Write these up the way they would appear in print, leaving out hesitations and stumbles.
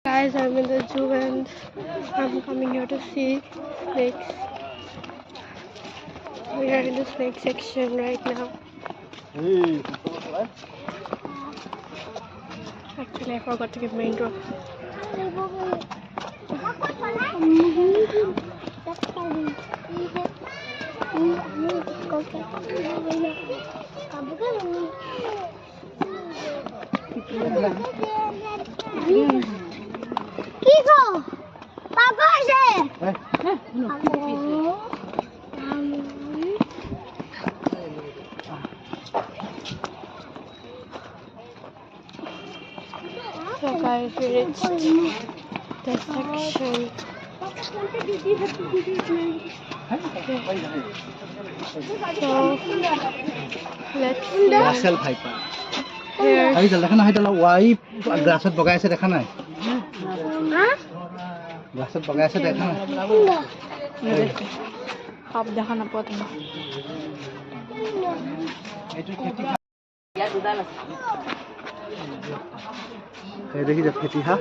Guys, I'm in the zoo and I'm coming here to see snakes. We are in the snake section right now. Actually, I forgot to give my intro. Kiko, Papa is So guys, we reached the section. So let's see. Russell Piper. Here's Ayo jalan kan, ayo jalan. Wah, grassat bagai saya dekhan ay. Grassat bagai saya dekhan ay. Hop দেখা না প্রথমে এই দেখি যা fatty হা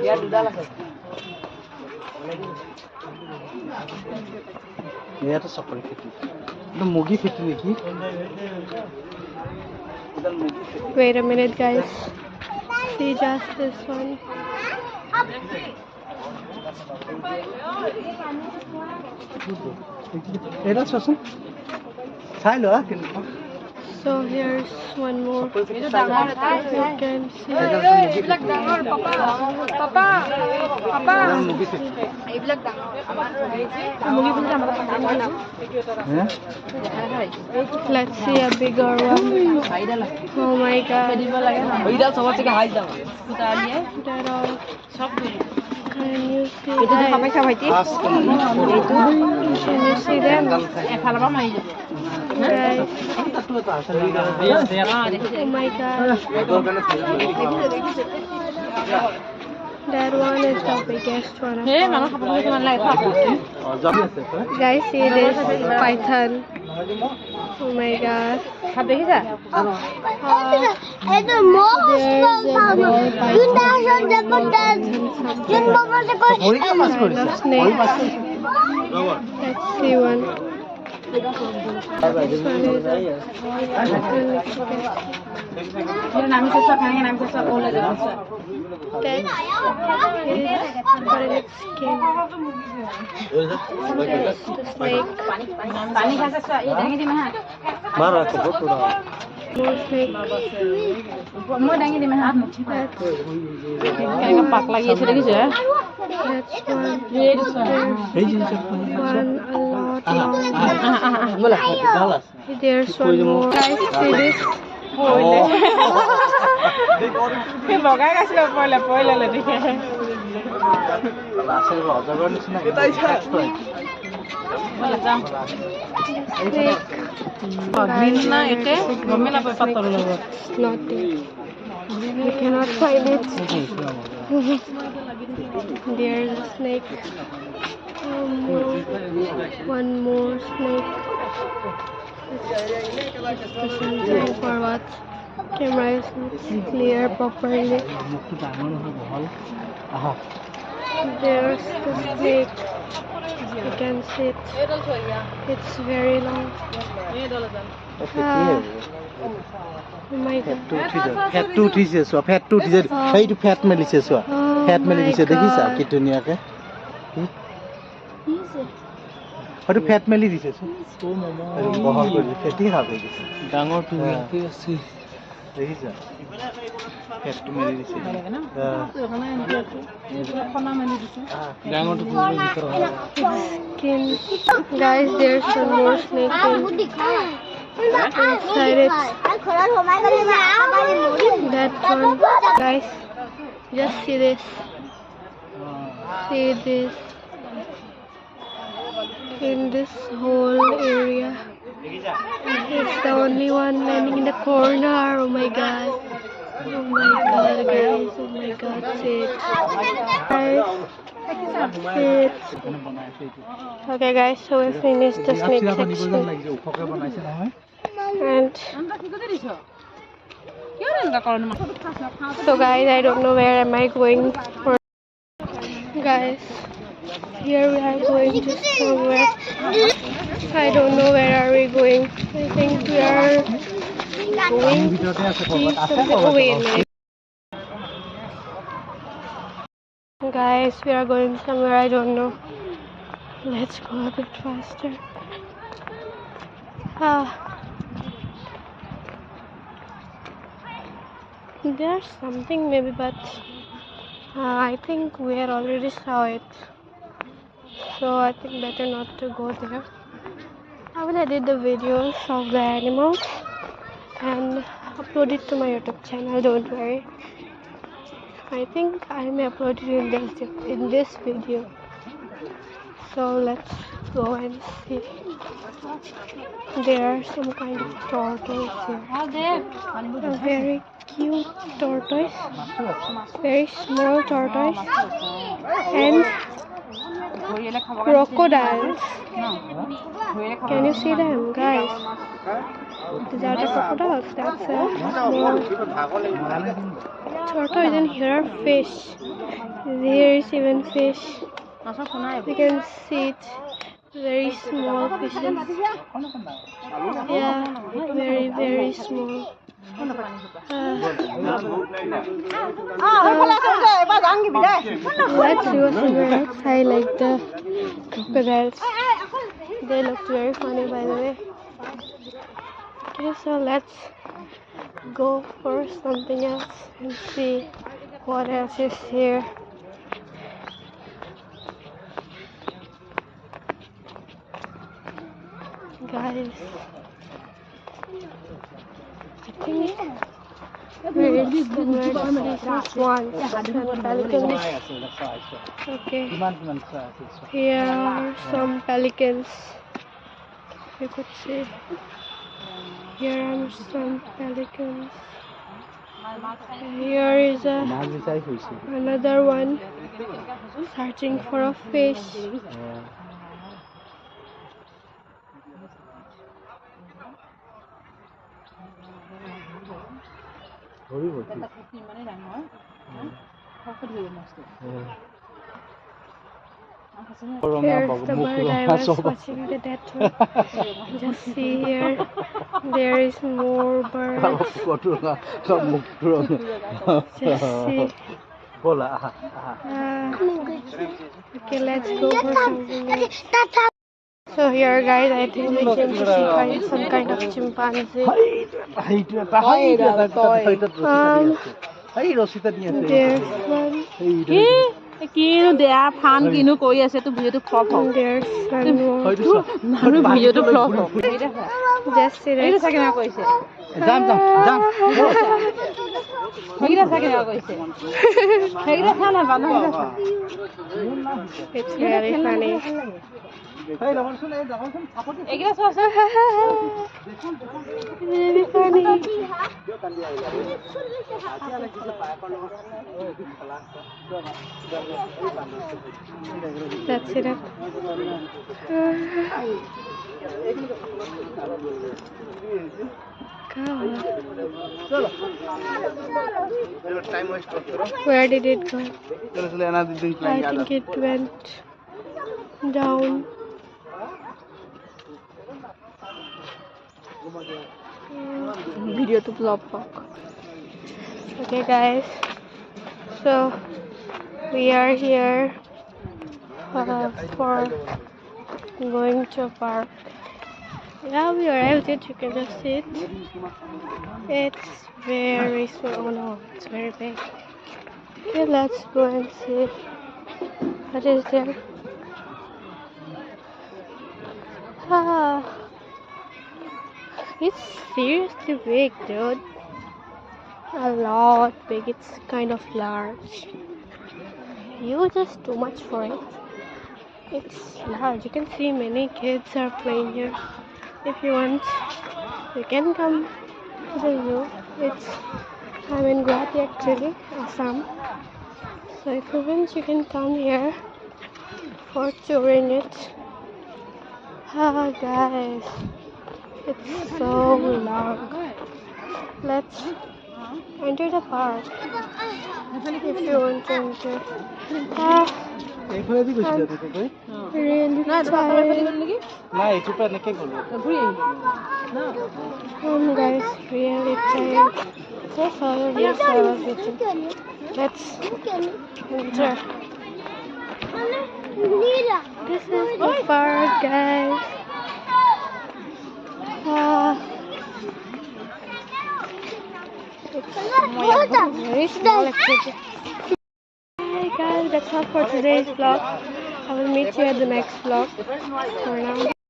এটা সপরে fatty এটা মুগি fatty নাকি Wait a minute, guys. See just this one. এটা সসন ছাইলো আ কেন So here's one more. You can see. এইবিলাক ডাঙৰ পাপা পাপা পাপা এইবিলাক ডাঙৰ আমাৰ মুগী বুলি আমাৰ Let's see a bigger one. Oh my god. এইডাল সবার থেকে হাই দাও That all. Can you see এটা that? খাবাইছা ভাইটি Can you see them? এফালবা মাৰি যাব Guys. Oh my god. That one is the biggest one. হে মানুহ খাবলৈ কিমান লাগে Guys, see this python. Oh my god. খাব দেখিছা There's a boy python. I love snakes. Let's see one. This one is নামি চেষ্টা খাই নামি চেষ্টা বলে যাব that is for its skin. The snake. পানী খাইছা এই ডাঙি দিম হা মারা কো পুরা More snake. মই ডাঙি দিম হা That's কেনেকা পাক লাগি আছে দেখিছে one. এই যে One a lot long. বলা গালাস There's one more. Guys, see this. বগাই গাছিল পয়লা পয়লা দেখে লাসের অজগর নিছিনা বলা যাম Snake. গ্রিন না এতে গমে না পাতা log It's not there. We cannot find it. There's a snake. One more snake. For what? Camera is not clear properly. মুখটা ডাঙর হয়ে বহল আহা There's the snake. You can see it. It's very long. Oh my god. ফ্যাটটো উঠিছে so ফ্যাটটো উঠিছে এইটো fat মেলিছে so fat মেলি দিছে দেখিছা কি ধুনিয়াকে হয়তো ফ্যাট মেলি দিছে সো বহল কৰি ফেটি খাবে দিছে ডাঙৰ ধুনিয়াকে আছে দেখিছা ফ্যাটটো মেলি দিছে ডাঙৰ ধুনিয়াকে Skin. Guys, there's some more snake inside it. That one. Guys, just see this. See this. In this whole area. It's the only one landing in the corner. Oh my god. Oh my god, guys. Oh my god. See it. Guys. See it. Okay, guys. So we finished the snake section. And so guys, I don't know where am I going for Guys, here we are going to somewhere. I don't know where are we going. I think we are going to see something. Oh, wait a minute. Guys, we are going somewhere. I don't know. Let's go a bit faster. There's something maybe, but I think we had already saw it. So I think better not to go there. I will edit the videos of the animals and upload it to my YouTube channel. Don't worry. I think I may upload it in this video. So let's go and see. There are some kind of tortoise here. A very cute tortoise, very small tortoise, and crocodiles. Can you see them, guys? These are the crocodiles. That's a small tortoise, and here are fish. There is even fish. You can see it. Very small fishes. Yeah, very, very small. Let's go somewhere else. I like the crocodiles. They look very funny, by the way. Okay, so let's go for something else and see what else is here. Guys, I think we're somewhere to see swans and pelicans. Okay, here are some pelicans. You could see. Here are some pelicans. Here is another one searching for a fish. Here's the bird I was watching, the dead one. Just see here, there is more birds. Just see. Okay, let's go for something else. So here, guys, I think we came to see some kind of chimpanzee. There's one. কিনো দেয়া fun কিনো কৰি আছে তো ভিডিওটো flop হ'ব There's one more. আৰু ভিডিওটো ফ্লপ হ'ব Just see that. এইটো চাগে না কৈছে যাম সেইটা চাগে না কৈছে সেইটা চাও না বান্ধা It's very funny. এইটা চাও Very funny. That's it. Where did it go? I think it went down. Video to flop. Okay, guys. So we are here for going to a park. Yeah, we arrived it. You can just see it. It's very small. Oh no, it's very big. Okay, let's go and see what is there. It's seriously big, dude. A lot big. It's kind of large. You just too much for it. It's large. You can see many kids are playing here. If you want, you can come to the zoo. I'm in Guwahati actually, Assam. So if you want, you can come here for touring it. Guys, it's so long. Let's enter the park if you want to enter. এইফালে দি গৈছিলা তুমি গৈ Really tired. না এইটোৰ পৰা এনেকৈ গ'লো Guys, really tired. So sorry, we are sorry. Let's enter. This is the park, guys. It's very small activity. Hey guys, that's all for today's vlog. I will meet you at the next vlog. For now.